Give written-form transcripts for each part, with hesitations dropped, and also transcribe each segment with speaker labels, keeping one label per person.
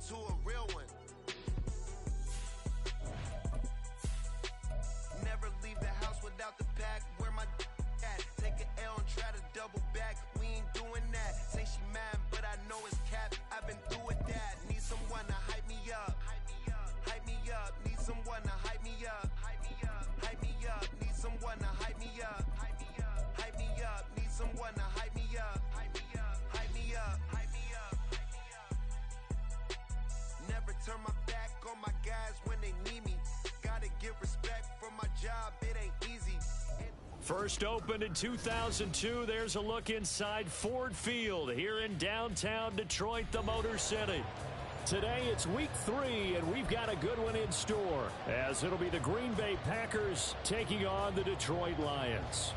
Speaker 1: into a real one. Never leave the house without the pack. Where my at? Take an L and try to double back. We ain't doing that. Say she mad, but I know it's cap. I've been through with that. Need someone to hype me up. Hype me up. Need someone to hype me up. Hype me up. Hype me up. Need someone to hype me up. Hype me up. Hype me up. Need someone to hype me up. Hype me up. Hype me up. Hype me up. Never turn my back on my guys when they need me. Gotta give respect for my job, it ain't easy.
Speaker 2: First opened in 2002, there's a look inside Ford Field here in downtown Detroit, the Motor City. Today it's week 3, and we've got a good one in store, as it'll be the Green Bay Packers taking on the Detroit Lions.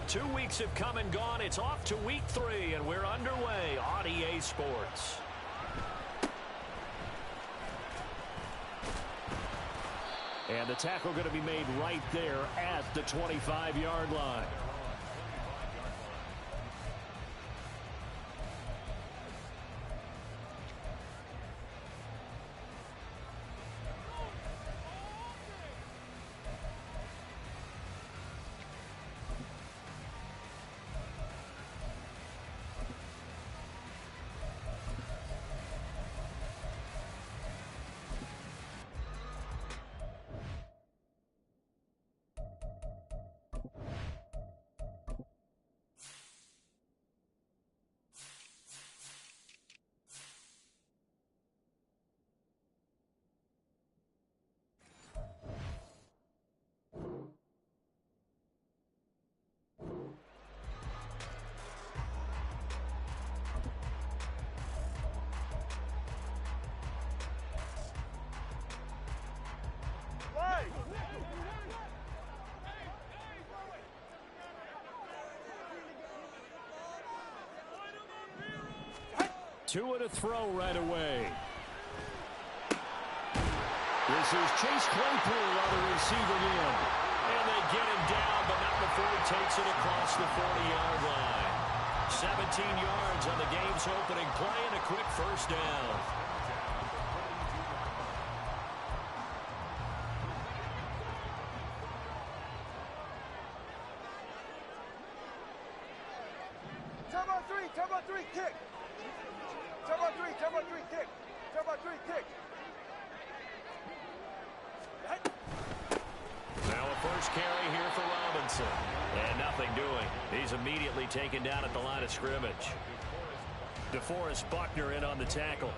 Speaker 2: Two weeks have come and gone. It's off to week 3, and we're underway on EA Sports. And the tackle going to be made right there at the 25-yard line. Two and a throw right away. This is Chase Claypool on the receiving end. And they get him down, but not before he takes it across the 40-yard line. 17 yards on the game's opening play and a quick first down.
Speaker 3: Turbo 3, kick. Turbo 3, kick. Turbo 3, kick.
Speaker 2: Now a first carry here for Robinson. And nothing doing. He's immediately taken down at the line of scrimmage. DeForest Buckner in on the tackle.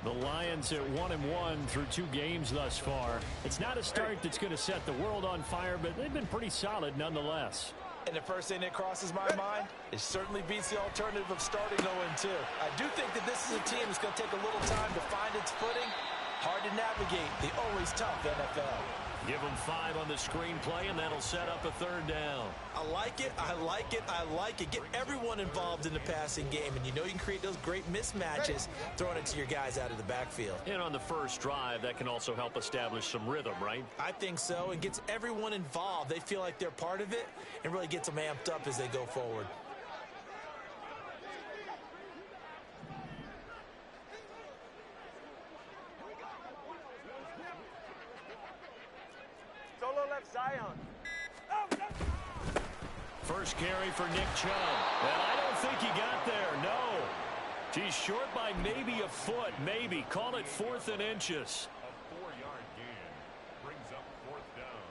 Speaker 2: The Lions at 1-1 through 2 games thus far. It's not a start that's going to set the world on fire, but they've been pretty solid nonetheless.
Speaker 4: And the first thing that crosses my mind, it certainly beats the alternative of starting 0-2. I do think that this is a team that's going to take a little time to find its footing. Hard to navigate the always tough NFL.
Speaker 2: Give them 5 on the screenplay, and that'll set up a third down.
Speaker 4: I like it. I like it. I like it. Get everyone involved in the passing game, and you know you can create those great mismatches throwing it to your guys out of the backfield.
Speaker 2: And on the first drive, that can also help establish some rhythm, right?
Speaker 4: I think so, and gets everyone involved. They feel like they're part of it and really gets them amped up as they go forward.
Speaker 3: Solo left Zion.
Speaker 2: First carry for Nick Chubb. And I don't think he got there, no. He's short by maybe a foot, maybe. Call it 4th and inches.
Speaker 5: A 4-yard gain brings up 4th down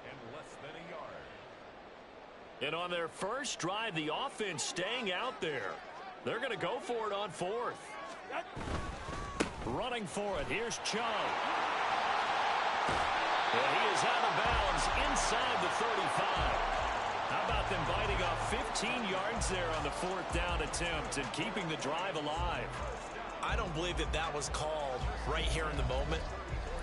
Speaker 5: and less than a yard.
Speaker 2: And on their first drive, the offense staying out there. They're going to go for it on 4th. Running for it, here's Chubb. And he is out of bounds inside the 35. How about them biting off 15 yards there on the 4th down attempt and keeping the drive alive?
Speaker 4: I don't believe that that was called right here in the moment.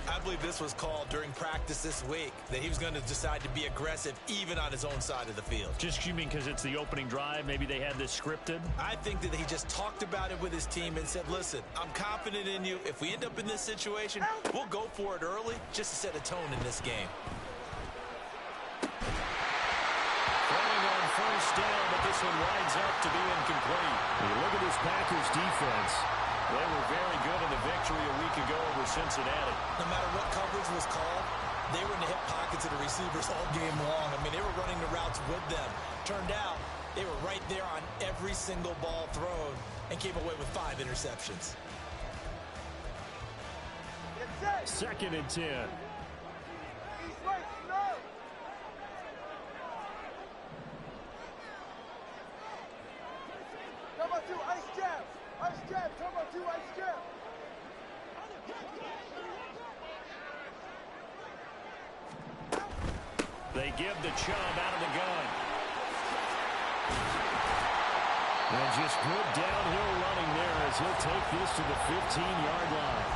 Speaker 4: I believe this was called during practice this week, that he was going to decide to be aggressive even on his own side of the field.
Speaker 2: Just you mean because it's the opening drive? Maybe they had this scripted?
Speaker 4: I think that he just talked about it with his team and said, listen, I'm confident in you. If we end up in this situation, we'll go for it early just to set a tone in this game.
Speaker 2: Throwing on first down, but this one winds up to be incomplete. When you look at this Packers defense, they were very good in the victory a week ago over Cincinnati.
Speaker 4: No matter what coverage was called, they were in the hip pockets of the receivers all game long. I mean, they were running the routes with them. Turned out, they were right there on every single ball thrown and came away with 5 interceptions.
Speaker 2: 2nd and 10.
Speaker 3: Number 2, ice jab. Ice jab. Number 2, ice jab.
Speaker 2: They give the Chubb out of the gun. And just good downhill running there as he'll take this to the 15-yard line.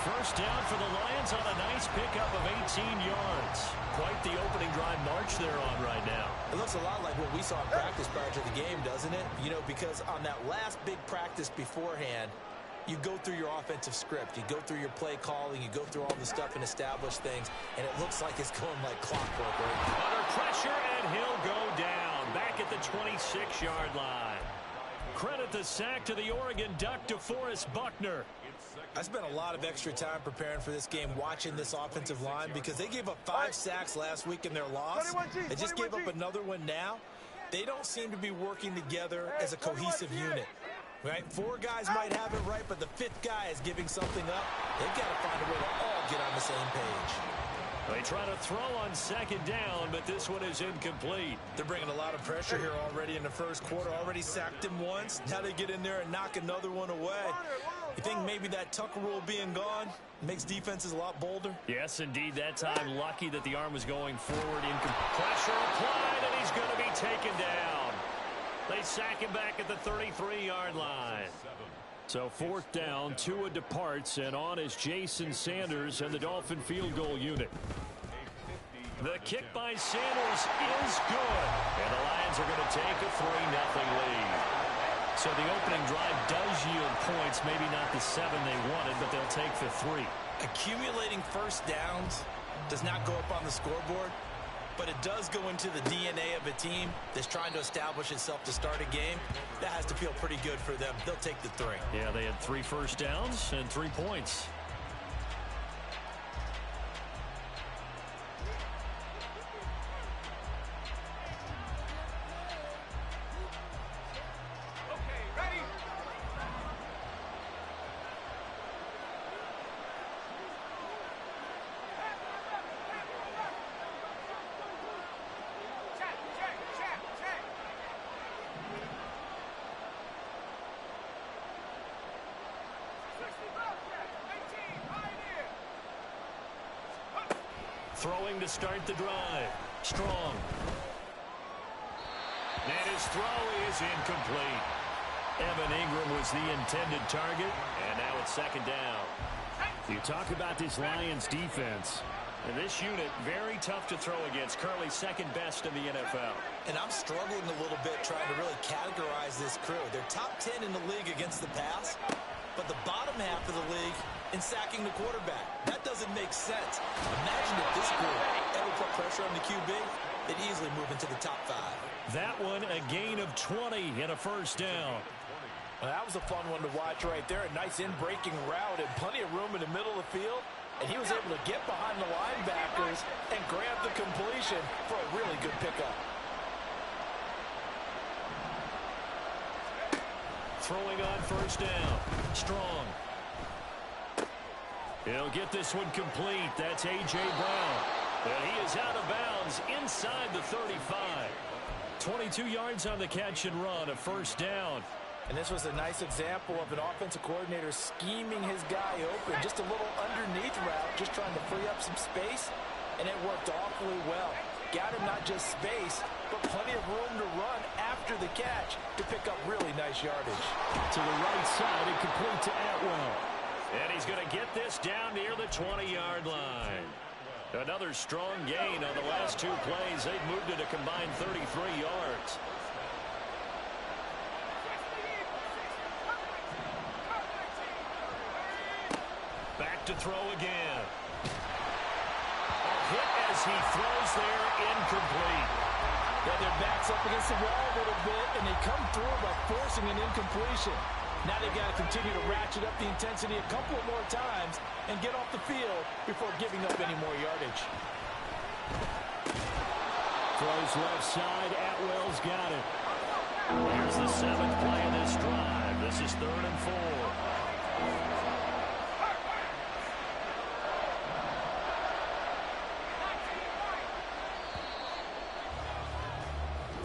Speaker 2: First down for the Lions on a nice pickup of 18 yards. Quite the opening drive march they're on right now.
Speaker 4: It looks a lot like what we saw in practice prior to the game, doesn't it? You know, because on that last big practice beforehand, you go through your offensive script. You go through your play calling. You go through all the stuff and establish things. And it looks like it's going like clockwork right now.
Speaker 2: Under pressure, and he'll go down. Back at the 26-yard line. Credit the sack to the Oregon Duck, DeForest Buckner.
Speaker 4: I spent a lot of extra time preparing for this game, watching this offensive line, because they gave up 5 sacks last week in their loss. They just gave up another one now. They don't seem to be working together as a cohesive unit. Right? 4 guys might have it right, but the 5th guy is giving something up. They've got to find a way to all get on the same page.
Speaker 2: They try to throw on 2nd down, but this one is incomplete.
Speaker 4: They're bringing a lot of pressure here already in the first quarter. Already sacked him once. Now they get in there and knock another one away. You think maybe that Tucker rule being gone makes defenses a lot bolder?
Speaker 2: Yes, indeed. That time, lucky that the arm was going forward. Pressure applied, and he's going to be taken down. They sack him back at the 33-yard line. So 4th down, Tua departs, and on is Jason Sanders and the Dolphin field goal unit. The kick by Sanders is good, and the Lions are going to take a 3-0 lead. So the opening drive does yield points, maybe not the 7 they wanted, but they'll take the 3.
Speaker 4: Accumulating first downs does not go up on the scoreboard, but it does go into the DNA of a team that's trying to establish itself to start a game. That has to feel pretty good for them. They'll take the 3.
Speaker 2: Yeah, they had 3 first downs and 3 points. Throwing to start the drive. Strong. And his throw is incomplete. Evan Ingram was the intended target, and now it's 2nd down. You talk about this Lions defense. And this unit, very tough to throw against. Currently 2nd best in the NFL.
Speaker 4: And I'm struggling a little bit trying to really categorize this crew. They're top 10 in the league against the pass, but the bottom half of the league in sacking the quarterback. That doesn't make sense. Imagine if this group ever put pressure on the QB, they'd easily move into the top 5.
Speaker 2: That one, a gain of 20 and a first down.
Speaker 4: Well, that was a fun one to watch right there. A nice in-breaking route and plenty of room in the middle of the field. And he was able to get behind the linebackers and grab the completion for a really good pickup.
Speaker 2: Throwing on first down. Strong. He'll get this one complete. That's A.J. Brown. And he is out of bounds inside the 35. 22 yards on the catch and run, a first down.
Speaker 4: And this was a nice example of an offensive coordinator scheming his guy open. Just a little underneath route, just trying to free up some space. And it worked awfully well. Got him not just space, but plenty of room to run after the catch to pick up really nice yardage.
Speaker 2: To the right side and complete to Atwell. And he's going to get this down near the 20-yard line. Another strong gain on the last two plays. They've moved it a combined 33 yards. Back to throw again. A hit as he throws there, incomplete.
Speaker 4: Yeah, their back's up against the wall a little bit, and they come through by forcing an incompletion. Now they've got to continue to ratchet up the intensity a couple of more times and get off the field before giving up any more yardage.
Speaker 2: Throws left side. Atwell's got it. Here's the 7th play of this drive. This is 3rd and 4.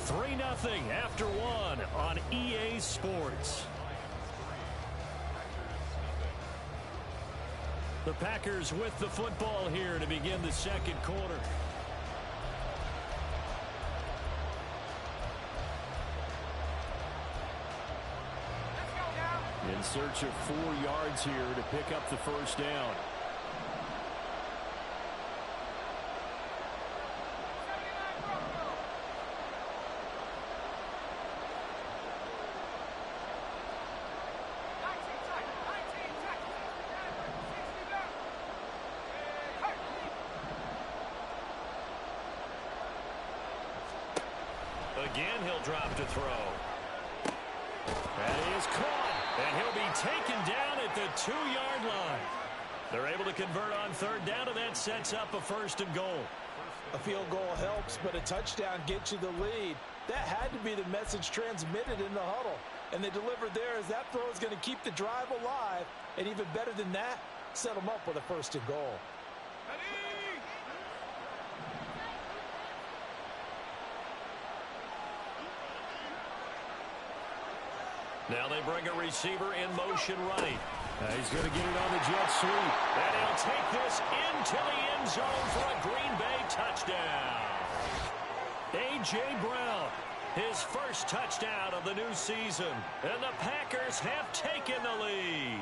Speaker 2: 3-0 after 1 on EA Sports. The Packers with the football here to begin the second quarter. In search of 4 yards here to pick up the first down. Again, he'll drop to throw. That is caught, and he'll be taken down at the 2-yard line. They're able to convert on 3rd down, and that sets up a 1st and goal.
Speaker 4: A field goal helps, but a touchdown gets you the lead. That had to be the message transmitted in the huddle. And they delivered there as that throw is going to keep the drive alive. And even better than that, set them up with a 1st and goal.
Speaker 2: Now they bring a receiver in motion right. He's going to get it on the jet sweep. And he'll take this into the end zone for a Green Bay touchdown. A.J. Brown, his first touchdown of the new season. And the Packers have taken the lead.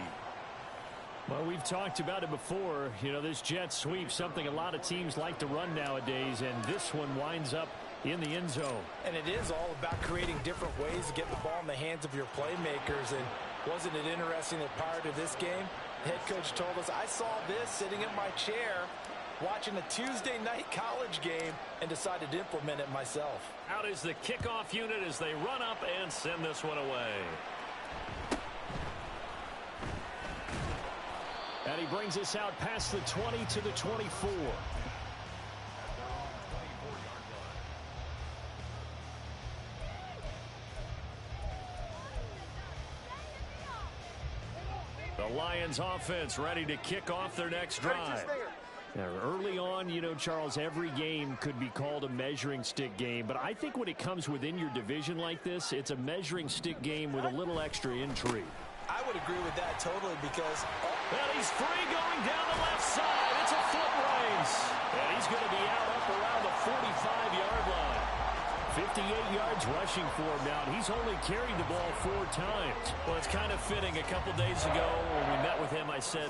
Speaker 2: Well, we've talked about it before. You know, this jet sweep, something a lot of teams like to run nowadays. And this one winds up in the end zone.
Speaker 4: And it is all about creating different ways to get the ball in the hands of your playmakers. And wasn't it interesting that prior to this game, the head coach told us, I saw this sitting in my chair watching a Tuesday night college game and decided to implement it myself.
Speaker 2: Out is the kickoff unit as they run up and send this one away. And he brings us out past the 20 to the 24. The Lions offense ready to kick off their next drive. Now, early on, you know, Charles, every game could be called a measuring stick game. But I think when it comes within your division like this, it's a measuring stick game with a little extra intrigue.
Speaker 4: I would agree with that totally because...
Speaker 2: Well, he's free going down the left side. It's a foot race. And he's going to be out up around the 45-yard line. 58 yards rushing for him now. He's only carried the ball 4 times. Well, it's kind of fitting. A couple days ago when we met with him, I said,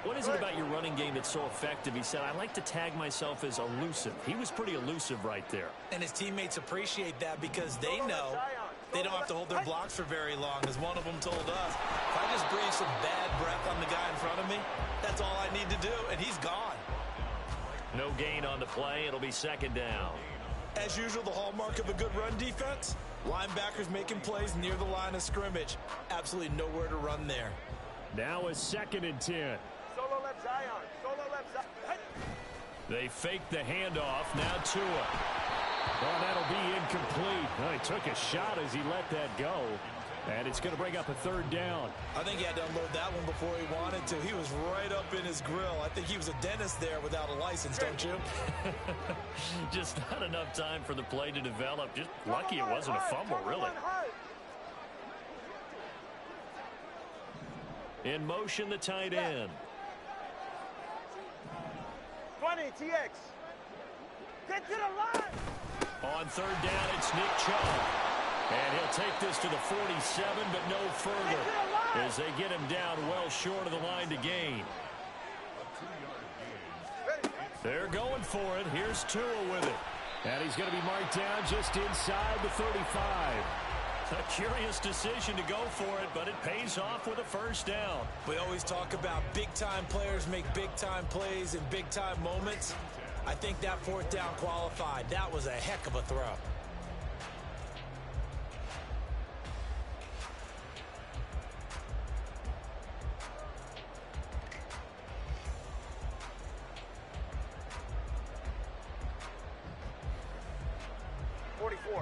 Speaker 2: what is it about your running game that's so effective? He said, I like to tag myself as elusive. He was pretty elusive right there.
Speaker 4: And his teammates appreciate that because they know they don't have to hold their blocks for very long. As one of them told us, if I just breathe some bad breath on the guy in front of me, that's all I need to do, and he's gone.
Speaker 2: No gain on the play. It'll be 2nd down.
Speaker 4: As usual, the hallmark of a good run defense, linebackers making plays near the line of scrimmage. Absolutely nowhere to run there.
Speaker 2: Now a 2nd and 10.
Speaker 3: Solo left Zion. Solo left Zion.
Speaker 2: They fake the handoff. Now Tua. Oh, that'll be incomplete. Well, he took a shot as he let that go. And it's going to bring up a 3rd down.
Speaker 4: I think he had to unload that one before he wanted to. He was right up in his grill. I think he was a dentist there without a license, don't you?
Speaker 2: Just not enough time for the play to develop. Just lucky it wasn't a fumble, really. In motion, the tight end.
Speaker 3: 20, TX. Get to the line.
Speaker 2: On 3rd down, it's Nick Chubb. And he'll take this to the 47, but no further. as they get him down well short of the line to gain. They're going for it. Here's Tua with it. And he's going to be marked down just inside the 35. A curious decision to go for it, but it pays off with a first down.
Speaker 4: We always talk about big-time players make big-time plays in big-time moments. I think that fourth down qualified. That was a heck of a throw.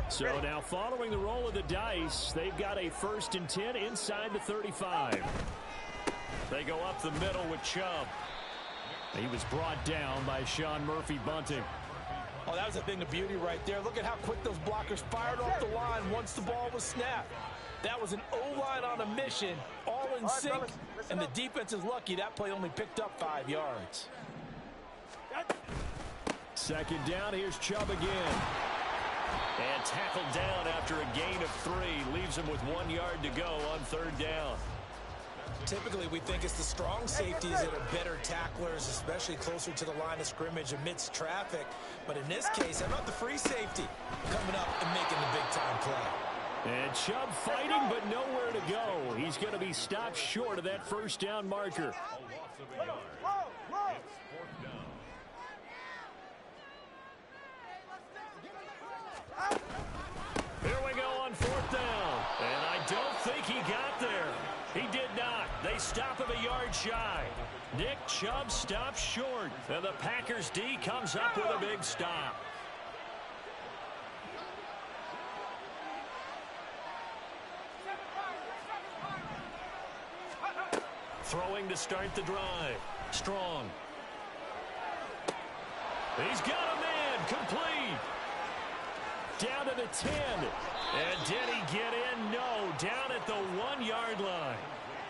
Speaker 2: So now following the roll of the dice, they've got a 1st and 10 inside the 35. They go up the middle with Chubb. He was brought down by Sean Murphy-Bunting.
Speaker 4: Oh, that was a thing of beauty right there. Look at how quick those blockers fired off the line once the ball was snapped. That was an O-line on a mission, all in sync, and the defense is lucky that play only picked up 5 yards.
Speaker 2: 2nd down, here's Chubb again. And tackled down after a gain of 3. Leaves him with 1 yard to go on 3rd down.
Speaker 4: Typically, we think it's the strong safeties that are better tacklers, especially closer to the line of scrimmage amidst traffic. But in this case, how about the free safety coming up and making the big-time play?
Speaker 2: And Chubb fighting, but nowhere to go. He's going to be stopped short of that 1st down marker. Here we go on 4th down. And I don't think he got there. He did not. They stop him a yard shy. Nick Chubb stops short. And the Packers D comes up with a big stop. Throwing to start the drive. Strong. He's got a man. Complete. Down to the 10. And did he get in? No. Down at the 1 yard line.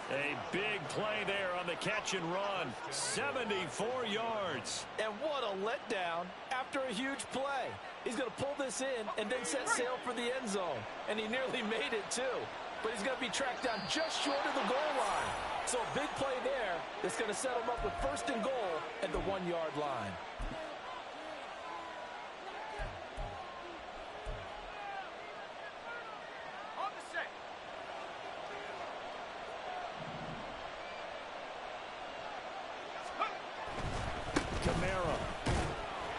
Speaker 2: A big play there on the catch and run. 74 yards.
Speaker 4: And what a letdown after a huge play. He's going to pull this in and then set sail for the end zone. And he nearly made it too. But he's going to be tracked down just short of the goal line. So a big play there that's going to set him up with 1st and goal at the 1 yard line.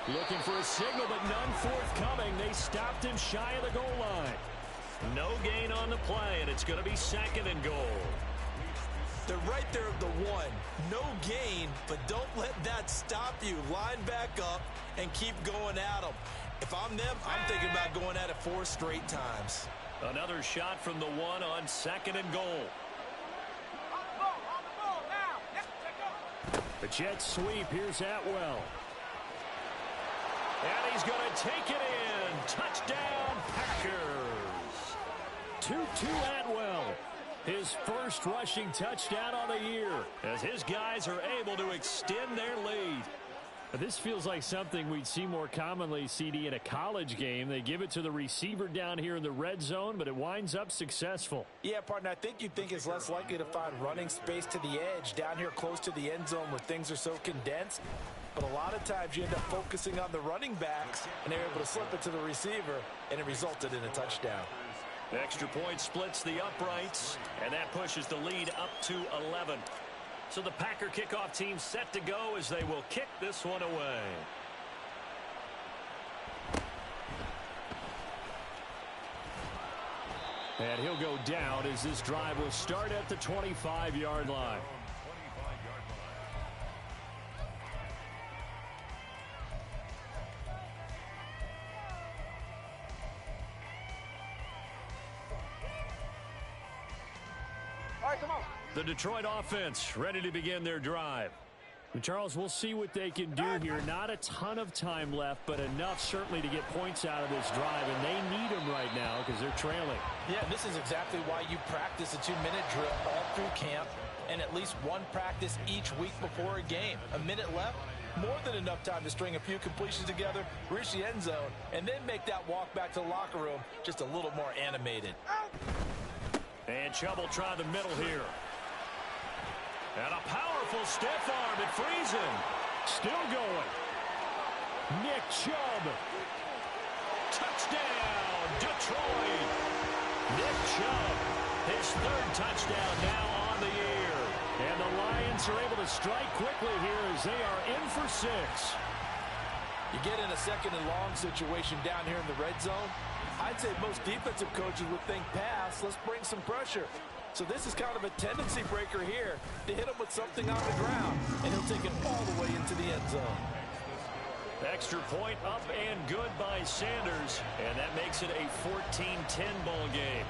Speaker 2: Looking for a signal, but none forthcoming. They stopped him shy of the goal line. No gain on the play, and it's going to be 2nd and goal.
Speaker 4: They're right there at the 1. No gain, but don't let that stop you. Line back up and keep going at them. If I'm them, I'm thinking about going at it 4 straight times.
Speaker 2: Another shot from the 1 on 2nd and goal. The jet sweep. Here's Atwell. And he's going to take it in. Touchdown, Packers. 2-2 Atwell. His first rushing touchdown on the year as his guys are able to extend their lead. This feels like something we'd see more commonly, CD, in a college game. They give it to the receiver down here in the red zone, but it winds up successful.
Speaker 4: Yeah, partner, I think you'd think it's less likely to find running space to the edge down here close to the end zone where things are so condensed. But a lot of times you end up focusing on the running backs, and they're able to slip it to the receiver, and it resulted in a touchdown.
Speaker 2: Extra point splits the uprights, and that pushes the lead up to 11. So the Packer kickoff team set to go as they will kick this one away. And he'll go down as this drive will start at the 25-yard line. The Detroit offense ready to begin their drive. And Charles, we'll see what they can do here. Not a ton of time left, but enough certainly to get points out of this drive, and they need them right now because they're trailing.
Speaker 4: Yeah, this is exactly why you practice a 2-minute drill all through camp and at least one practice each week before a game. A minute left, more than enough time to string a few completions together, reach the end zone, and then make that walk back to the locker room just a little more animated.
Speaker 2: And Chubb will try the middle here. And a powerful stiff arm. It frees him. Still going. Nick Chubb. Touchdown, Detroit. Nick Chubb, his third touchdown now on the year. And the Lions are able to strike quickly here as they are in for 6.
Speaker 4: You get in a second and long situation down here in the red zone. I'd say most defensive coaches would think pass. Let's bring some pressure. So this is kind of a tendency breaker here to hit him with something on the ground. And he'll take it all the way into the end zone.
Speaker 2: Extra point up and good by Sanders. And that makes it a 14-10 ball game.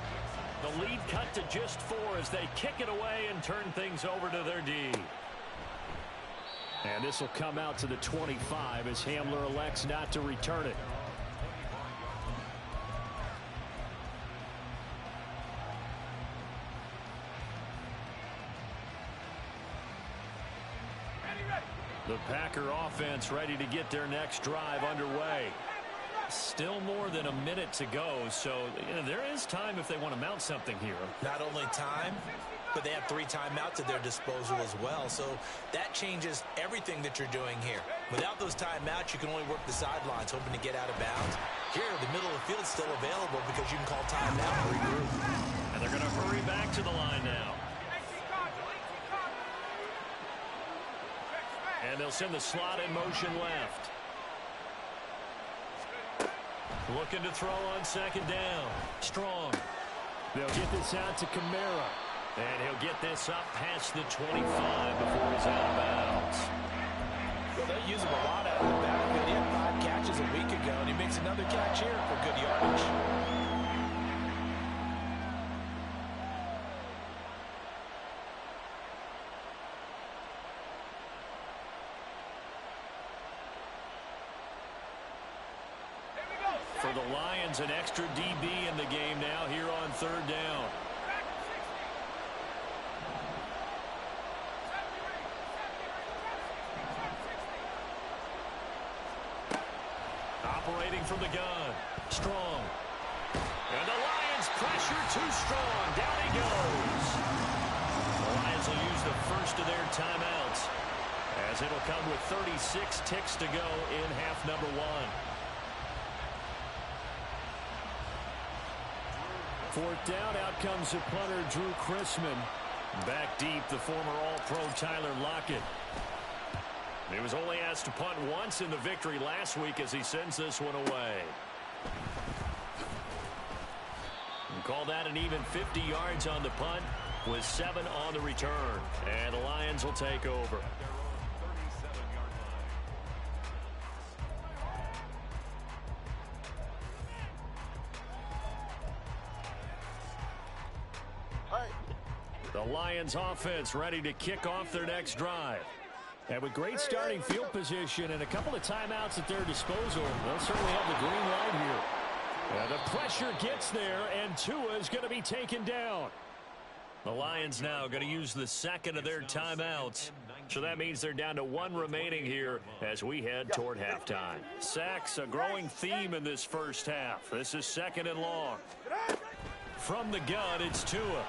Speaker 2: The lead cut to just 4 as they kick it away and turn things over to their D. And this will come out to the 25 as Hamler elects not to return it. The Packer offense ready to get their next drive underway. Still more than a minute to go, so there is time if they want to mount something here.
Speaker 4: Not only time, but they have 3 timeouts at their disposal as well, so that changes everything that you're doing here. Without those timeouts, you can only work the sidelines, hoping to get out of bounds. Here, the middle of the field is still available because you can call timeout and regroup.
Speaker 2: And they're going to hurry back to the line now. And they'll send the slot in motion left. Looking to throw on second down. Strong. They'll get this out to Kamara. And he'll get this up past the 25 before he's out of bounds.
Speaker 4: Well, they use him a lot out of the backfield. He had 5 catches a week ago, and he makes another catch here for good yardage.
Speaker 2: For the Lions, an extra DB in the game now here on third down. Operating from the gun. Strong. And the Lions pressure too strong. Down he goes. The Lions will use the first of their timeouts as it'll come with 36 ticks to go in half number 1. Fourth down, out comes the punter, Drew Chrisman. Back deep, the former All-Pro Tyler Lockett. He was only asked to punt once in the victory last week as he sends this one away. And call that an even 50 yards on the punt with 7 on the return. And the Lions will take over. The Lions offense ready to kick off their next drive. And with great starting field position and a couple of timeouts at their disposal, they'll certainly have the green light here. And the pressure gets there, and Tua is going to be taken down. The Lions now going to use the second of their timeouts. So that means they're down to 1 remaining here as we head toward halftime. Sacks, a growing theme in this first half. This is second and long. From the gun, it's Tua.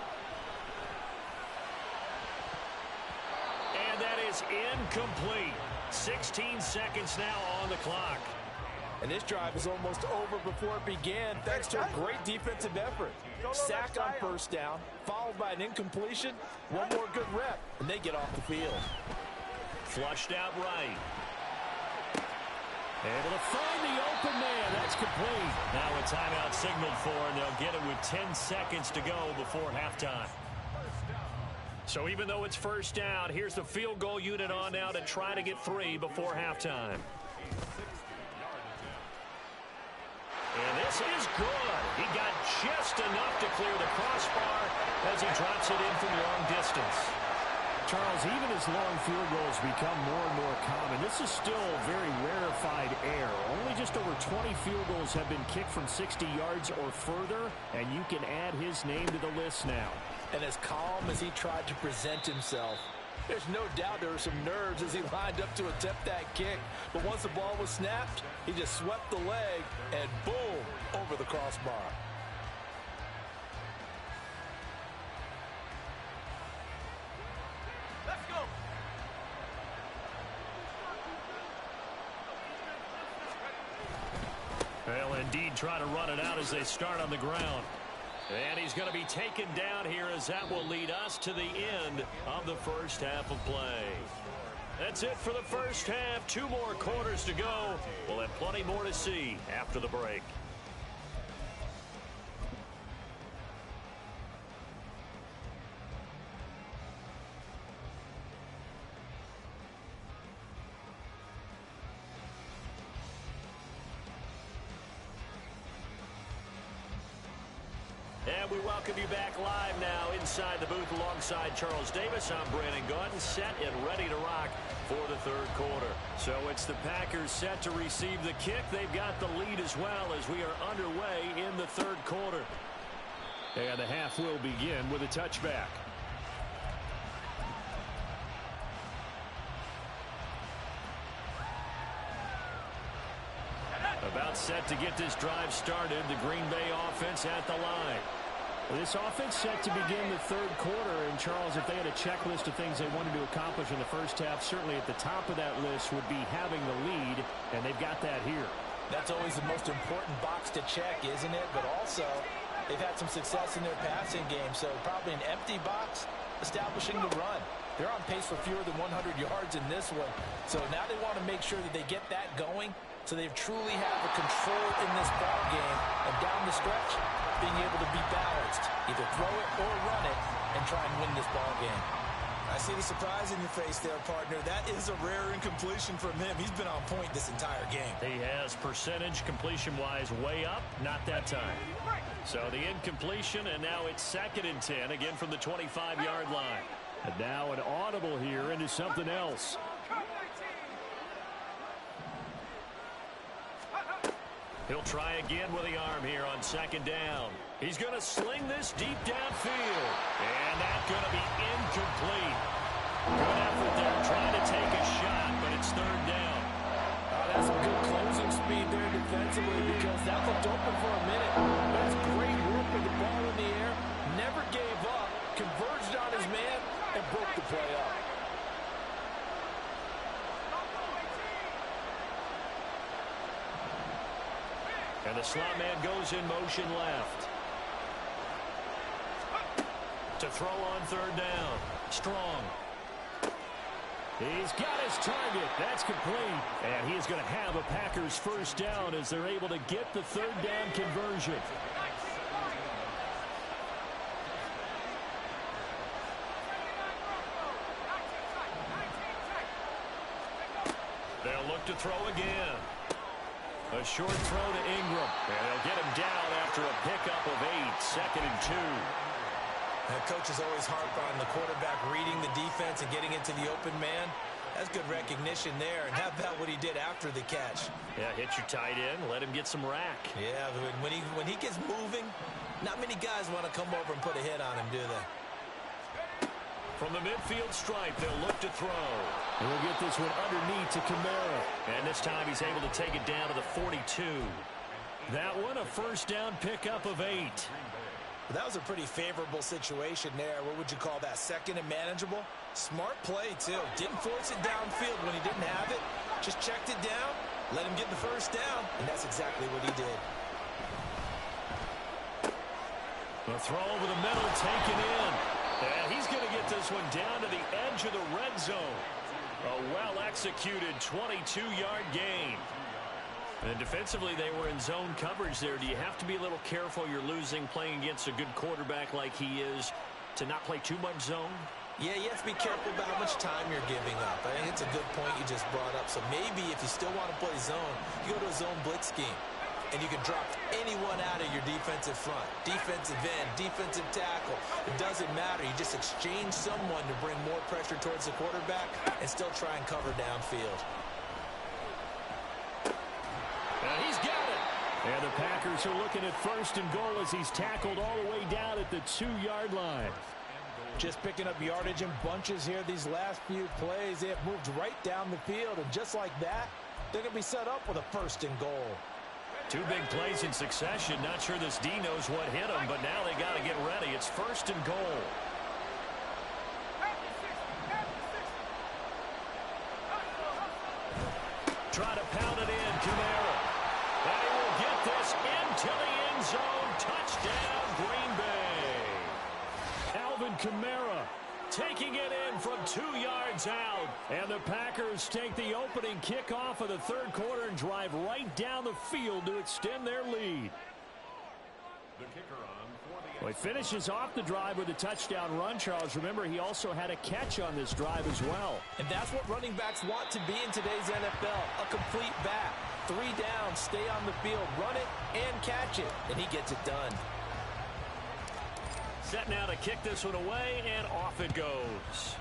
Speaker 2: And that is incomplete. 16 seconds now on the clock.
Speaker 4: And this drive is almost over before it began, thanks to a great defensive effort. Sack on first down, followed by an incompletion, 1 more good rep, and they get off the field.
Speaker 2: Flushed out right. Able to find the open man. That's complete. Now a timeout signaled for, and they'll get it with 10 seconds to go before halftime. So even though it's first down, here's the field goal unit on now to try to get 3 before halftime. And this is good. He got just enough to clear the crossbar as he drops it in from long distance. Charles, even as long field goals become more and more common, this is still very rarefied air. Only just over 20 field goals have been kicked from 60 yards or further, and you can add his name to the list now.
Speaker 4: And as calm as he tried to present himself, there's no doubt there were some nerves as he lined up to attempt that kick. But once the ball was snapped, he just swept the leg and boom, over the crossbar.
Speaker 3: Let's go!
Speaker 2: indeed try to run it out as they start on the ground. And he's going to be taken down here as that will lead us to the end of the first half of play. That's it for the first half. 2 more quarters to go. We'll have plenty more to see after the break. And we welcome you back live now inside the booth alongside Charles Davis. I'm Brandon Gaudin, set and ready to rock for the third quarter. So it's the Packers set to receive the kick. They've got the lead as well as we are underway in the third quarter. And the half will begin with a touchback. About set to get this drive started. The Green Bay offense at the line.
Speaker 6: This offense set to begin the third quarter. And, Charles, if they had a checklist of things they wanted to accomplish in the first half, certainly at the top of that list would be having the lead, and they've got that here.
Speaker 4: That's always the most important box to check, isn't it? But also, they've had some success in their passing game, so probably an empty box establishing the run. They're on pace for fewer than 100 yards in this one. So now they want to make sure that they get that going so they truly have the control in this ball game. And down the stretch, being able to be balanced. Either throw it or run it and try and win this ball game.
Speaker 7: I see the surprise in your face there, partner. That is a rare incompletion from him. He's been on point this entire game.
Speaker 2: He has percentage completion-wise way up, not that time. So the incompletion, and now it's 2nd and 10, again from the 25-yard line.
Speaker 6: And now an audible here into something else.
Speaker 2: He'll try again with the arm here on 2nd down. He's going to sling this deep downfield. And that's going to be incomplete. Good effort there trying to take a shot, but it's 3rd down.
Speaker 4: That's some good closing speed there defensively because that looked open for a minute. That's great work with the ball in the air. Never gave up. Converged on his man and broke the play up.
Speaker 2: And the slot man goes in motion left. To throw on 3rd down. Strong.
Speaker 6: He's got his target. That's complete. And he is going to have a Packers first down as they're able to get the 3rd down conversion.
Speaker 2: They'll look to throw again. A short throw to Ingram. And they'll get him down after a pickup of 8. 2nd and 2.
Speaker 7: That coach is always harp on the quarterback reading the defense and getting into the open man. That's good recognition there. And how about what he did after the catch?
Speaker 2: Yeah, hit your tight end. Let him get some rack.
Speaker 7: Yeah, when he gets moving, not many guys want to come over and put a hit on him, do they?
Speaker 2: From the midfield stripe, they'll look to throw.
Speaker 6: And we'll get this one underneath to Kamara.
Speaker 2: And this time he's able to take it down to the 42. That one, a first down pickup of 8.
Speaker 7: Well, that was a pretty favorable situation there. What would you call that? 2nd and manageable? Smart play, too. Didn't force it downfield when he didn't have it. Just checked it down, let him get the first down, and that's exactly what he did.
Speaker 2: The throw over the middle, taken in. And he's going to get this one down to the edge of the red zone. A well-executed 22-yard gain. And defensively, they were in zone coverage there. Do you have to be a little careful you're losing playing against a good quarterback like he is to not play too much zone?
Speaker 7: Yeah, you have to be careful about how much time you're giving up. I think it's a good point you just brought up. So maybe if you still want to play zone, you go to a zone blitz scheme. And you can drop anyone out of your defensive front. Defensive end, defensive tackle. It doesn't matter. You just exchange someone to bring more pressure towards the quarterback and still try and cover downfield.
Speaker 2: And he's got it.
Speaker 6: And the Packers are looking at 1st and goal as he's tackled all the way down at the 2-yard line.
Speaker 4: Just picking up yardage in bunches here these last few plays. They have moved right down the field, and just like that, they're going to be set up with a 1st and goal.
Speaker 2: 2 big plays in succession. Not sure this D knows what hit him, but now they got to get ready. It's 1st and goal. Try to pound it in, Kamara. And he will get this
Speaker 6: Kamara taking it in from 2 yards out. And the Packers take the opening kickoff of the third quarter and drive right down the field to extend their lead.
Speaker 5: The kicker on for the
Speaker 6: Well, he finishes off the drive with a touchdown run, Charles. Remember, he also had a catch on this drive as well.
Speaker 7: And that's what running backs want to be in today's NFL, a complete back. 3 down, stay on the field, run it, and catch it. And he gets it done.
Speaker 2: Set now to kick this one away, and off it goes.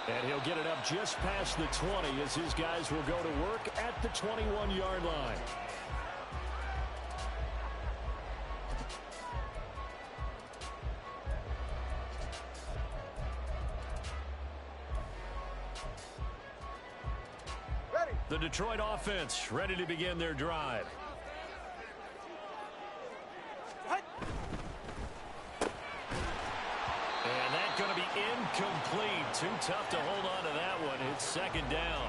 Speaker 6: And he'll get it up just past the 20 as his guys will go to work at the 21-yard line. The Detroit offense ready to begin their drive. And that's going to be incomplete. Too tough to hold on to that one. It's second down.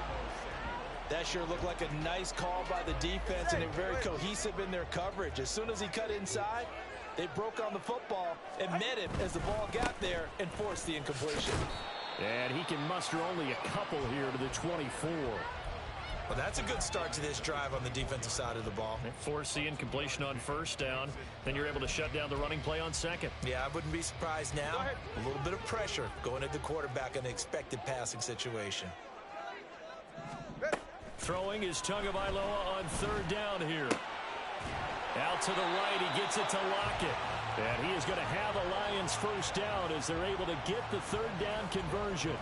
Speaker 7: That sure looked like a nice call by the defense, and they're very cohesive in their coverage. As soon as he cut inside, they broke on the football and met him as the ball got there and forced the incompletion.
Speaker 6: And he can muster only a couple here to the 24.
Speaker 7: Well, that's a good start to this drive on the defensive side of the ball.
Speaker 2: Force the incompletion on first down. Then you're able to shut down the running play on second.
Speaker 7: Yeah, I wouldn't be surprised now. A little bit of pressure going at the quarterback in an expected passing situation.
Speaker 6: Throwing is Tagovailoa on third down here. Out to the right, he gets it to Lockett. And he is going to have a Lions first down as they're able to get the third down conversion.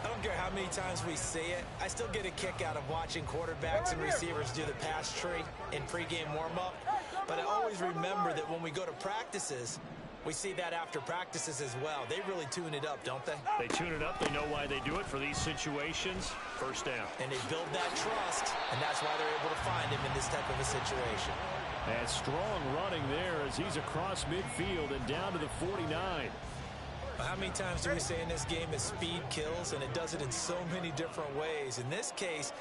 Speaker 7: I don't care how many times we see it. I still get a kick out of watching quarterbacks and receivers do the pass tree in pregame warm-up. But I always remember that when we go to practices, we see that after practices as well. They really tune it up, don't they?
Speaker 2: They tune it up. They know why they do it for these situations. First down.
Speaker 7: And they build that trust, and that's why they're able to find him in this type of a situation.
Speaker 6: And strong running there as he's across midfield and down to the 49.
Speaker 7: How many times do we say in this game that speed kills, and it does it in so many different ways? In this case,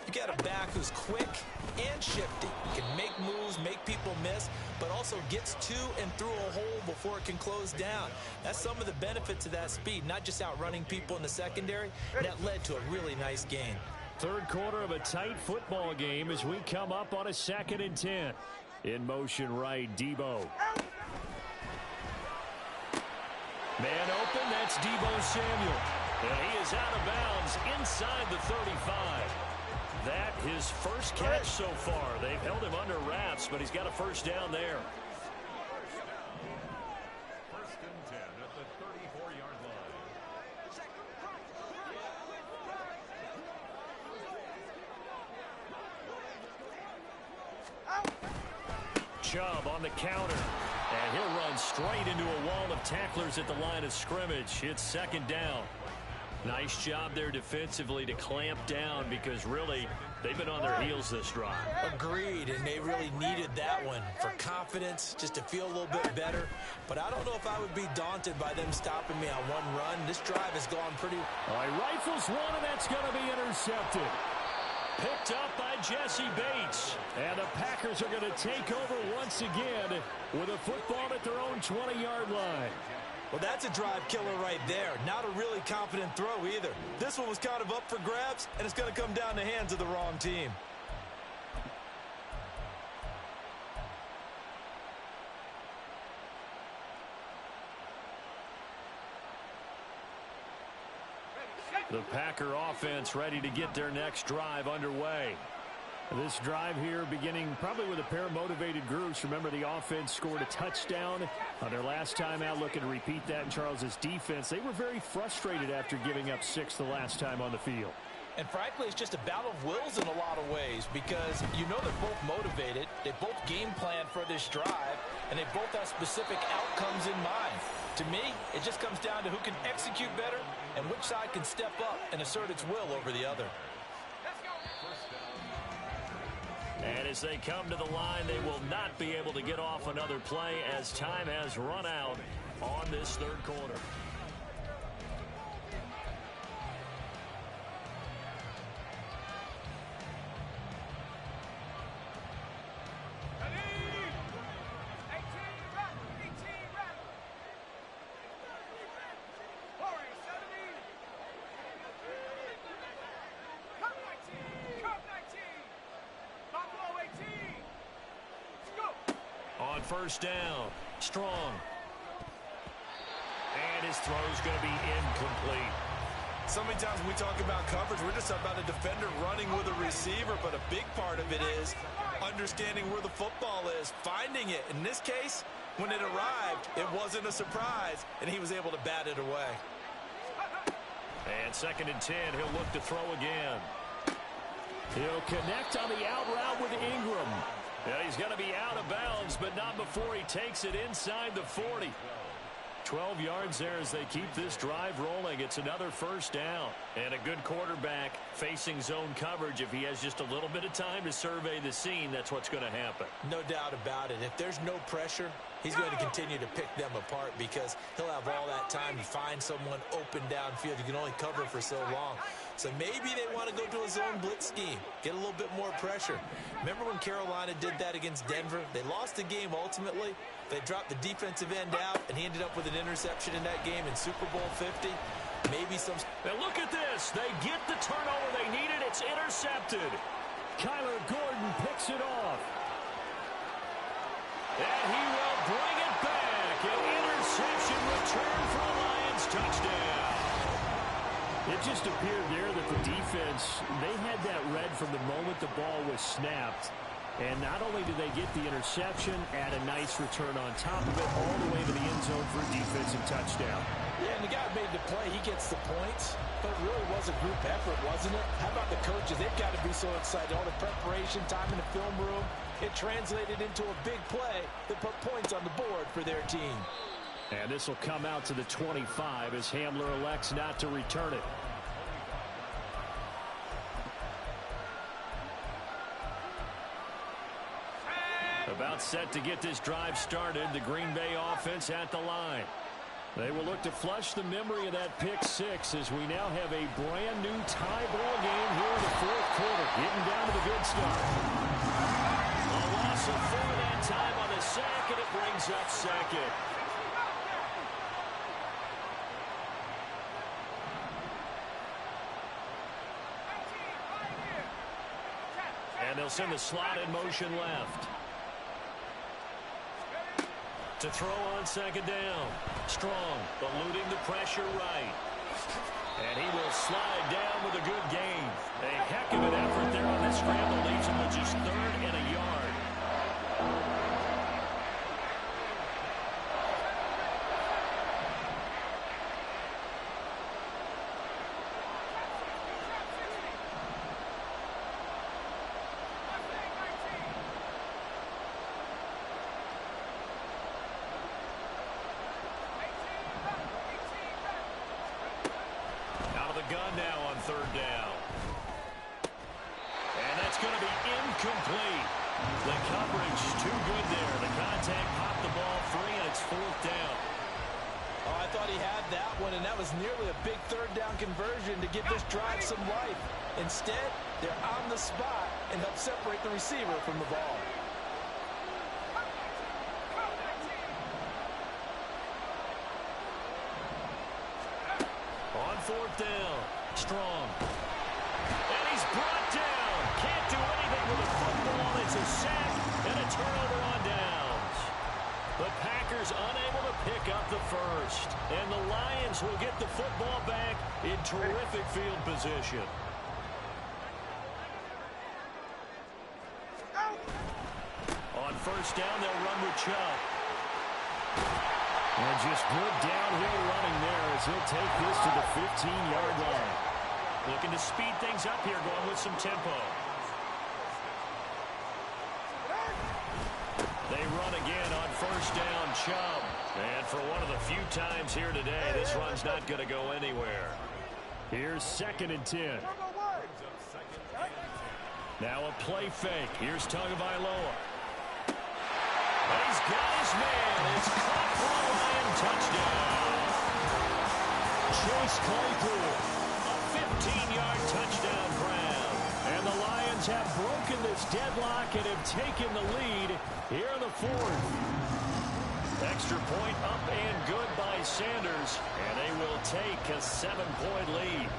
Speaker 7: you got a back who's quick and shifty, can make moves, make people miss, but also gets to and through a hole before it can close down. That's some of the benefits of that speed, not just outrunning people in the secondary. That led to a really nice gain.
Speaker 6: Third quarter of a tight football game as we come up on a 2nd and 10. In motion right, Debo. Man open, that's Debo Samuel. And he is out of bounds inside the 35. That his first catch so far. They've held him under wraps, but he's got a first down there.
Speaker 5: First and 10 at the 34-yard line.
Speaker 6: Chubb on the counter. And he'll run straight into a wall of tacklers at the line of scrimmage. It's second down. Nice job there defensively to clamp down because really they've been on their heels this drive.
Speaker 7: Agreed, and they really needed that one for confidence, just to feel a little bit better. But I don't know if I would be daunted by them stopping me on one run. This drive has gone pretty...
Speaker 6: All right, rifles one, and that's going to be intercepted. Picked up by Jesse Bates. And the Packers are going to take over once again with a football at their own 20-yard line.
Speaker 7: Well, that's a drive killer right there. Not a really confident throw either. This one was kind of up for grabs, and it's going to come down the hands of the wrong team.
Speaker 6: The Packer offense ready to get their next drive underway. This drive here beginning probably with a pair of motivated groups. Remember, the offense scored a touchdown on their last time out. Looking to repeat that in Charles's defense. They were very frustrated after giving up 6 the last time on the field.
Speaker 7: And frankly, it's just a battle of wills in a lot of ways because you know they're both motivated. They both game plan for this drive, and they both have specific outcomes in mind. To me, it just comes down to who can execute better and which side can step up and assert its will over the other.
Speaker 2: And as they come to the line, they will not be able to get off another play as time has run out on this third quarter. first down. Strong. And his throw's going to be incomplete.
Speaker 4: So many times when we talk about coverage, we're just about a defender running with a receiver, but a big part of it is understanding where the football is, finding it. In this case, when it arrived, it wasn't a surprise, and he was able to bat it away.
Speaker 2: And 2nd and 10, he'll look to throw again.
Speaker 6: He'll connect on the out route with Ingram.
Speaker 2: Yeah, he's going to be out of bounds, but not before he takes it inside the 40. 12 yards there as they keep this drive rolling. It's another first down. And a good quarterback facing zone coverage. If he has just a little bit of time to survey the scene, that's what's going to happen.
Speaker 7: No doubt about it. If there's no pressure, he's going to continue to pick them apart because he'll have all that time to find someone open downfield. You can only cover for so long. So maybe they want to go to a zone blitz scheme, get a little bit more pressure. Remember when Carolina did that against Denver? They lost the game ultimately. They dropped the defensive end out, and he ended up with an interception in that game in Super Bowl 50. Maybe some...
Speaker 2: Now look at this. They get the turnover they needed. It's intercepted.
Speaker 6: Kyler Gordon picks it off.
Speaker 2: And he will bring it back. An interception return for a Lions touchdown.
Speaker 6: It just appeared there that the defense, they had that read from the moment the ball was snapped. And not only did they get the interception, add a nice return on top of it, all the way to the end zone for a defensive touchdown.
Speaker 7: Yeah, and the guy made the play. He gets the points. But it really was a group effort, wasn't it? How about the coaches? They've got to be so excited. All the preparation, time in the film room. It translated into a big play that put points on the board for their team.
Speaker 6: And this will come out to the 25 as Hamler elects not to return it.
Speaker 2: About set to get this drive started. The Green Bay offense at the line.
Speaker 6: They will look to flush the memory of that pick six as we now have a brand new tie ball game here in the fourth quarter. Getting down to the good stuff.
Speaker 2: A loss of 4 that time on the sack, and it brings up second. And they'll send the slot in motion left. To throw on 2nd down. Strong, eluding the pressure right. And he will slide down with a good gain. A heck of an effort there on this scramble. Leaves him with just 3rd and a yard. Gun now on 3rd down. And that's going to be incomplete. The coverage too good there. The contact popped the ball free, and it's 4th down.
Speaker 7: Oh, I thought he had that one, and that was nearly a big 3rd down conversion to give this drive some life. Instead, they're on the spot and help separate the receiver from the ball.
Speaker 2: On 4th down, Strong. And he's brought down. Can't do anything with the football. It's a sack and a turnover on downs. The Packers unable to pick up the first. And the Lions will get the football back in terrific field position. On 1st down, they'll run with Chubb.
Speaker 6: And just good downhill running there as he'll take this to the 15-yard line.
Speaker 2: Looking to speed things up here, going with some tempo. They run again on 1st down, Chubb. And for one of the few times here today, this run's not going to go anywhere.
Speaker 6: Here's 2nd and 10.
Speaker 2: Now a play fake. Here's Tagovailoa. And he's got his man. It's caught for a Lion touchdown.
Speaker 6: Chase Claypool.
Speaker 2: A 15-yard touchdown grab.
Speaker 6: And the Lions have broken this deadlock and have taken the lead here in the 4th.
Speaker 2: Extra point up and good by Sanders. And they will take a 7-point lead.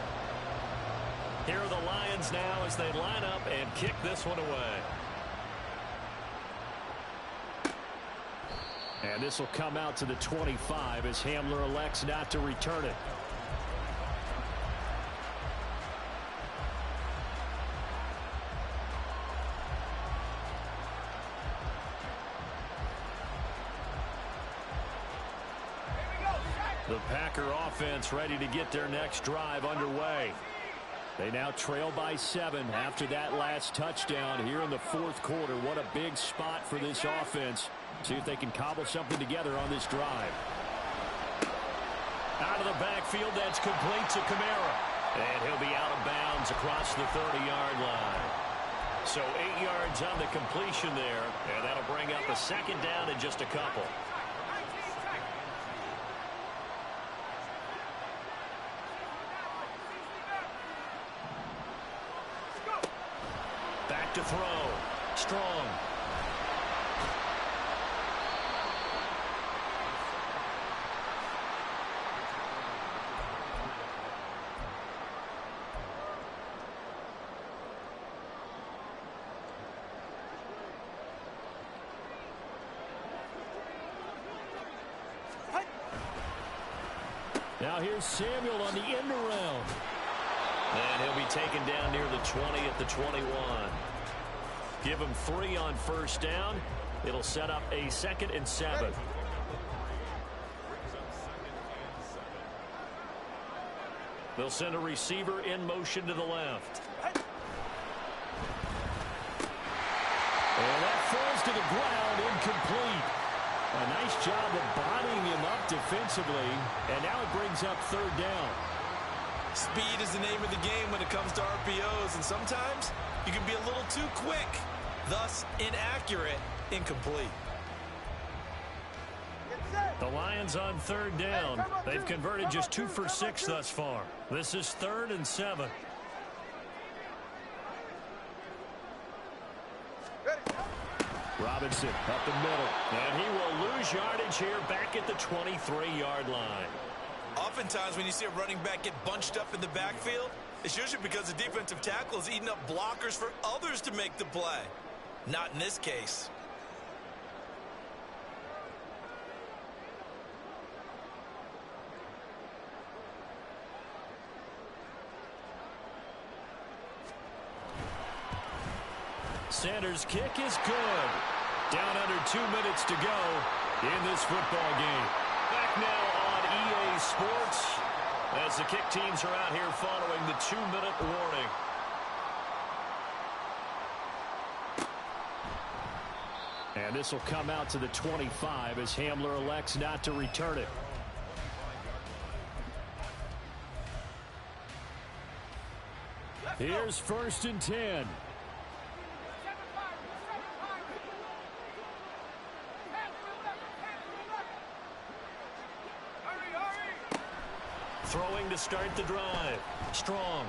Speaker 2: Here are the Lions now as they line up and kick this one away.
Speaker 6: And this will come out to the 25 as Hamler elects not to return it. The Packer offense ready to get their next drive underway. They now trail by 7 after that last touchdown here in the fourth quarter. What a big spot for this offense. See if they can cobble something together on this drive. Out of the backfield, that's complete to Kamara. And he'll be out of bounds across the 30-yard line. So 8 yards on the completion there, and that'll bring up a second down in just a couple. Back to throw. Strong. Now here's Samuel on the end around. And he'll be taken down near the 20 at the 21. Give him 3 on first down. It'll set up a 2nd and 7. They'll send a receiver in motion to the left. And that falls to the ground, incomplete. A nice job of bodying him up defensively, and now it brings up 3rd down.
Speaker 7: Speed is the name of the game when it comes to RPOs, and sometimes you can be a little too quick, thus inaccurate, incomplete.
Speaker 6: The Lions on 3rd down. They've converted just 2 for 6 thus far. This is 3rd and 7. Robinson up the middle. And he will lose yardage here back at the 23-yard line.
Speaker 7: Oftentimes when you see a running back get bunched up in the backfield, it's usually because the defensive tackle is eating up blockers for others to make the play. Not in this case.
Speaker 6: Sanders' kick is good. Down under 2 minutes to go in this football game. Back now on EA Sports as the kick teams are out here following the 2-minute warning. And this will come out to the 25 as Hamler elects not to return it. Here's 1st and 10. Throwing to start the drive. Strong.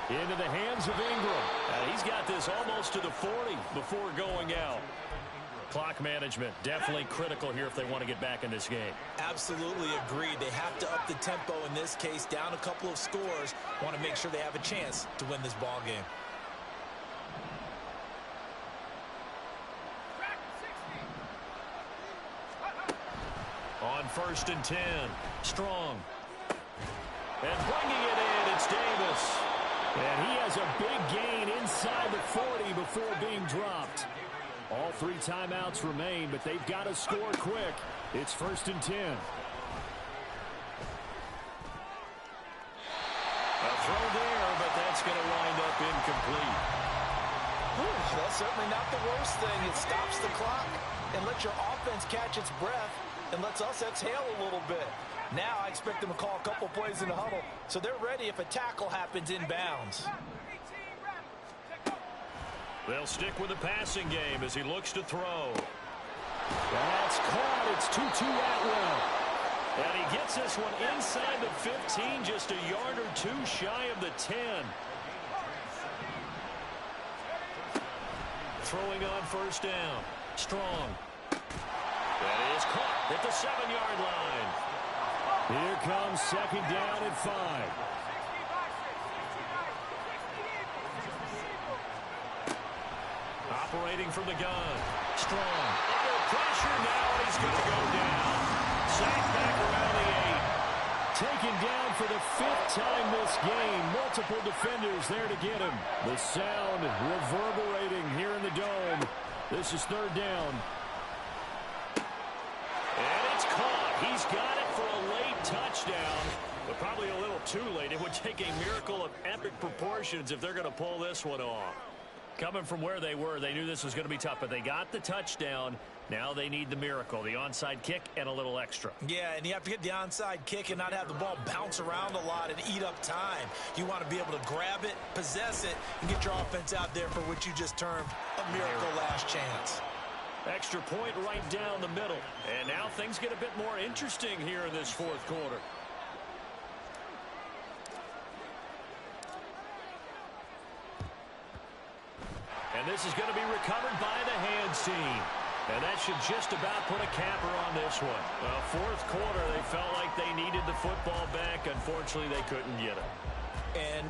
Speaker 6: Into the hands of Ingram. He's got this almost to the 40 before going out. Clock management definitely critical here if they want to get back in this game.
Speaker 7: Absolutely agreed. They have to up the tempo in this case. Down a couple of scores. Want to make sure they have a chance to win this ball game.
Speaker 6: On 1st and 10. Strong. And bringing it in, it's Davis. And he has a big gain inside the 40 before being dropped. All 3 timeouts remain, but they've got to score quick. It's 1st and 10. A throw there, but that's going to wind up incomplete.
Speaker 4: That's certainly not the worst thing. It stops the clock and lets your offense catch its breath and lets us exhale a little bit. Now I expect them to call a couple plays in the huddle, so they're ready if a tackle happens inbounds.
Speaker 6: They'll stick with the passing game as he looks to throw. That's caught. It's Tutu Atwell. And he gets this one inside the 15, just a yard or 2 shy of the 10. Throwing on 1st down. Strong. That is caught at the 7-yard line. Here comes 2nd down and 5. Operating from the gun. Strong. Under
Speaker 2: Pressure now, and he's going to go down. Sacked back around the 8. Taken down for the 5th time this game. Multiple defenders there to get him. The sound reverberating here in the dome. This is 3rd down. And it's caught. He's got it for a late touchdown, but probably a little too late. It would take a miracle of epic proportions if they're going to pull this one off. Coming from where they were, they knew this was going to be tough, but they got the touchdown. Now they need the miracle, the onside kick and a little extra.
Speaker 7: Yeah, and you have to get the onside kick and not have the ball bounce around a lot and eat up time. You want to be able to grab it, possess it, and get your offense out there for what you just termed a miracle last chance.
Speaker 2: Extra point right down the middle. And now things get a bit more interesting here in this 4th quarter. And this is going to be recovered by the hands team. And that should just about put a capper on this one. Well, 4th quarter, they felt like they needed the football back. Unfortunately, they couldn't get it.
Speaker 7: And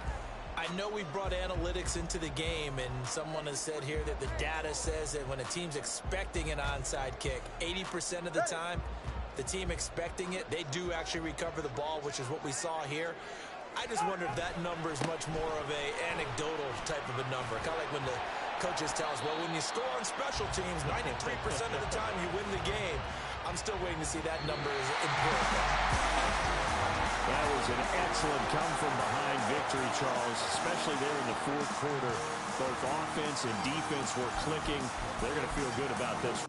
Speaker 7: I know we brought analytics into the game, and someone has said here that the data says that when a team's expecting an onside kick, 80% of the time, the team expecting it, they do actually recover the ball, which is what we saw here. I just wonder if that number is much more of a anecdotal type of a number. Kind of like when the coaches tell us, well, when you score on special teams, 93% of the time you win the game. I'm still waiting to see that number is empirical.
Speaker 6: That was an excellent come-from-behind victory, Charles, especially there in the 4th quarter. Both offense and defense were clicking. They're going to feel good about this.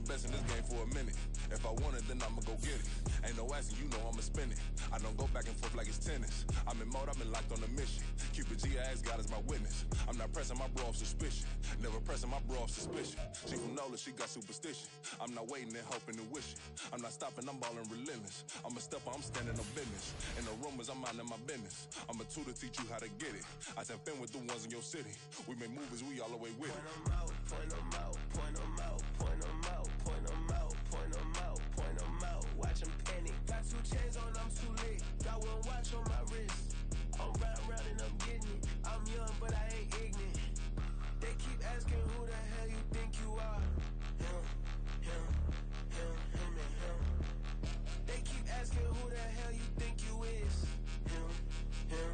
Speaker 8: Best in this game for a minute. If I want it, then I'ma go get it. Ain't no asking, you know I'ma spin it. I don't go back and forth like it's tennis. I'm in mode, I've been locked on a mission. Cupid G, I ask God as my witness. I'm not pressing my bro off suspicion. Never pressing my bro off suspicion. She from Nola, she got superstition. I'm not waiting and hoping and wishing. I'm not stopping, I'm balling relentless. I'm a stepper, I'm standing on business. In the rumors, I'm minding my business. I'm a tutor, teach you how to get it. I tap in with the ones in your city. We make movies, we all the way with it.
Speaker 1: Point them out, point them out, point them out, point them out, point them out. Point them out, point them out, watch them panic. Got 2 chains on, I'm too late. Got 1 watch on my wrist. I'm round and I'm getting it. I'm young, but I ain't ignorant. They keep asking who the hell you think you are. Him, him, him, him, and him. They keep asking who the hell you think you is. Him, him,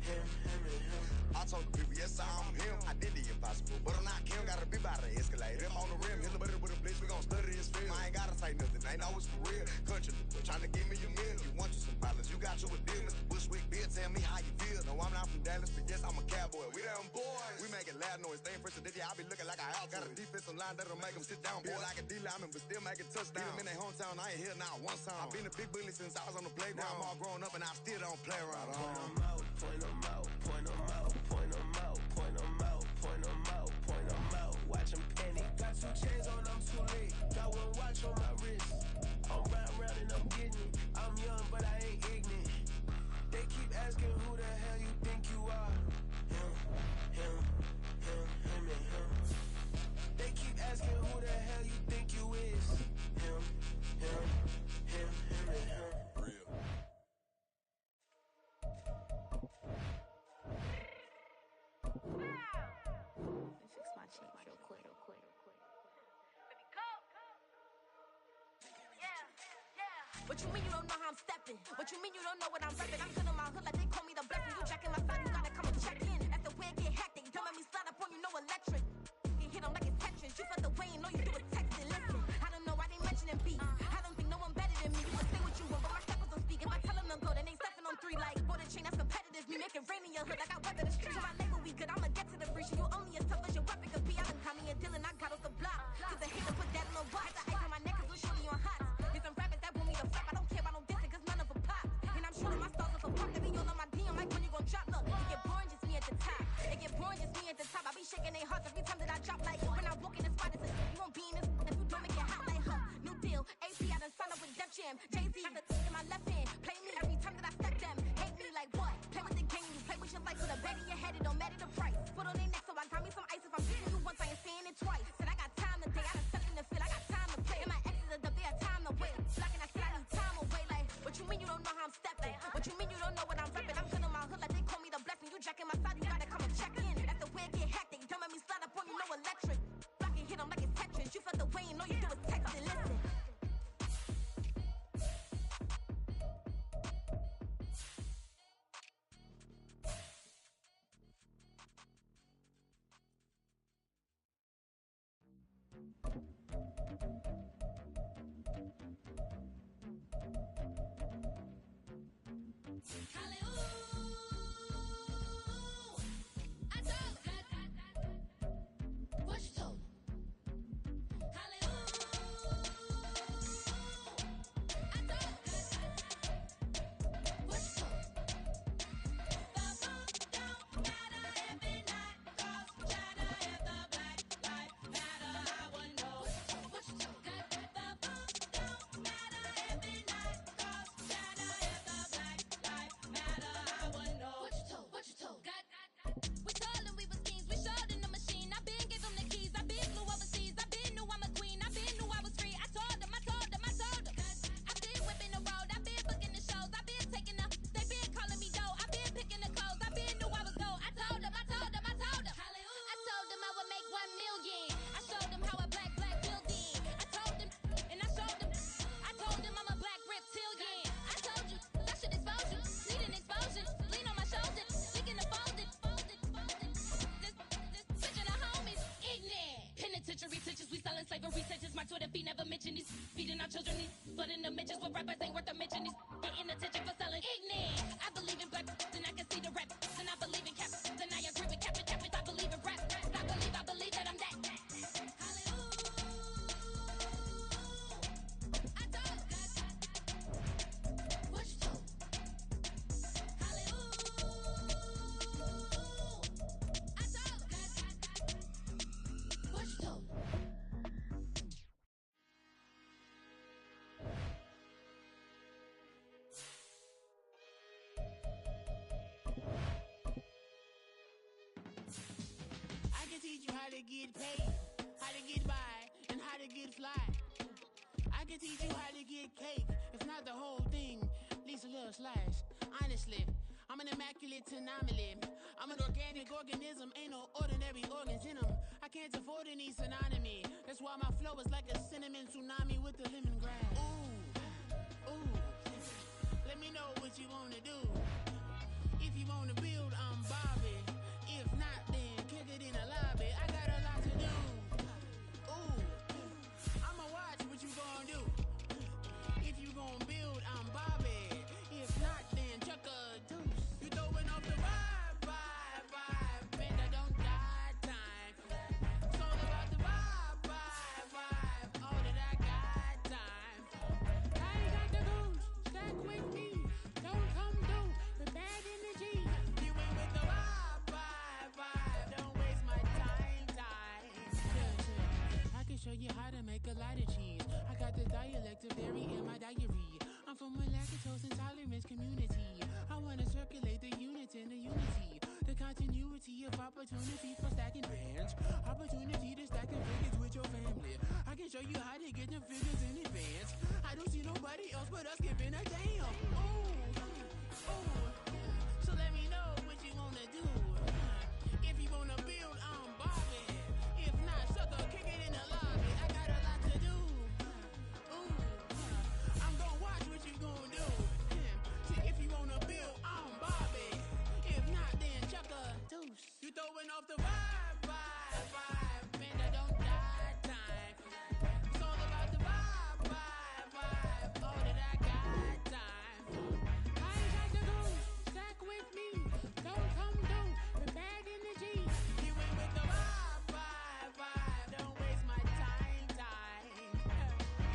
Speaker 1: him, him, and him.
Speaker 9: I told the people, yes, I'm him. I did the impossible, but I'm not Kim. Gotta be by the escalator. On the rim, hit the butter with a blitz. We gon' study this film. I ain't gotta say nothing. Ain't know it's for real. Country, trying to give me your meal. You want you some violence. You got you a deal, Mr. Bushwick. Bill, tell me how you feel. No, I'm not from Dallas, but yes, I'm a cowboy. We them boys. We making loud noise. Staying fresh today. I be looking like I out. Got a defensive line that'll make them sit down. Feel like a D-lineman, but still make it touchdown. Beat them in their hometown. I ain't here now one time. I've been a big bully since I was on the playground. Now I'm all grown up and I still don't play around.
Speaker 1: Point them out, point them out, point them out, point them out. Point them out, point them out, point them out. Watch them panic. Got 2 chains on, I'm too late. Got 1 watch on my wrist. I'm round and I'm getting it. I'm young, but I ain't ignorant. They keep asking who the hell you think you are. Him, him, him, him, and him. They keep asking who the hell you think you is. Him, him, him, him, and him.
Speaker 8: Real.
Speaker 10: Fix my cheek real quick. What you mean you don't know how I'm stepping? What you mean you don't know what I'm repping? I'm good in my hood like they call me the blessing. You jacking my side, you gotta come and check in. As the way get hectic, don't make me slide up on you, no electric. You hit 'em like it's Tetris. You felt the way and know you do a text and listen. I don't know why they mentioning beef. I don't think no one better than me. You can say what you want, but my steppers don't speak. If I tell them to go, then they stepping on 3 like border chain. That's competitive. Me make it rain in your hood like I weather the street. To my neighbor, we good. I'ma get to the breach. You only as tough as your weapon could be. I done caught me a deal and I got off the block. Cause the hater put that on the watch. I ice on my neck cause we're shooting on hot. Get some rappers that want me to flop. I don't care about no dissing cause none of them pop. And I'm shooting my stars off a pop. They be all on my DM like when you gon' drop. Look, it get boring just me at the top. It am. Jay-Z got the in my left hand. Play me every time that I step them. Hate me like what? Play with the game. You play with your life. Put a bag in your head. It don't matter the price. Put on their neck so I got me some ice. If I'm beating you once, I ain't saying it twice. Said I got time today. I done stepped in the field. I got time to play. And my exes are there. Time to wait. Blocking, I said I need time away. Like, what you mean you don't know how I'm stepping? What you mean you don't know what I'm repping? I'm feeling my hood like they call me the blessing. You jacking my side. You gotta come and check in. That's the way it get hectic. Don't make me slide up on you. No electric. Blocking, hit them like it's Tetris. You felt the way and all you do is text and listen.
Speaker 11: How to get paid, how to get by, and how to get fly. I can teach you how to get cake, if not the whole thing, at least a little slice. Honestly, I'm an immaculate anomaly. I'm an organic organism, ain't no ordinary organs in them. I can't afford any synonymy. That's why my flow is like a cinnamon tsunami with the lemongrass. Ooh, ooh. Let me know what you wanna do. If you wanna build, I'm Bobby. If not, then kick it in the lobby. I got a lot to do. Ooh, I'ma watch what you gon' do. If you gon' build, I'm Bobby. If not, then chuck a deuce. You throwing off the vibe. Man, I don't die time. It's all about the vibe. All that I got time. I ain't got the goose. Stack with me. Don't come through with bad energy. You ain't with the vibe. Don't waste my time. Yeah. I can show you how to make a lot of cheese. I got the dialect of dairy in my diary. I'm from a lactose intolerance community. I wanna circulate the units in the unity. The continuity of opportunity for stacking bands. Opportunity to stack the figures with your family. I can show you how to get the figures in advance. I don't see nobody else but us giving a damn. Ooh. So let me know what you wanna do. If you wanna build, I'm Bobby. If not, sucker, kick it in the lobby. I got a lot to do. Ooh, I'm gonna watch what you gonna do. See, if you wanna build, I'm Bobby. If not, then chuck a deuce. You throwing off the vibe. Man, I don't die time. It's all about the vibe. All that I got time. I ain't got the goose. Stack with me. Don't come through with bad energy. You ain't with the vibe. Don't waste my time.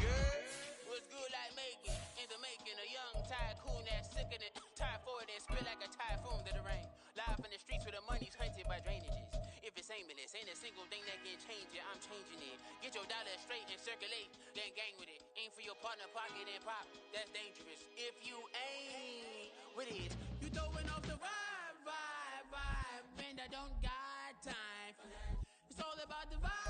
Speaker 11: Yeah, what's good like making? Into making a young tycoon that's sicker than typhoid and spill like a typhoon to the rain. Live in the streets where the money's hunted by drainages. If it's aimless, ain't a single thing that can change it, I'm changing it. Get your dollar straight and circulate, then gang with it. Ain't for your partner, pocket and pop. That's dangerous. If you ain't with it, you throwing off the vibe. Man, I don't got time for that. It's all about the vibe.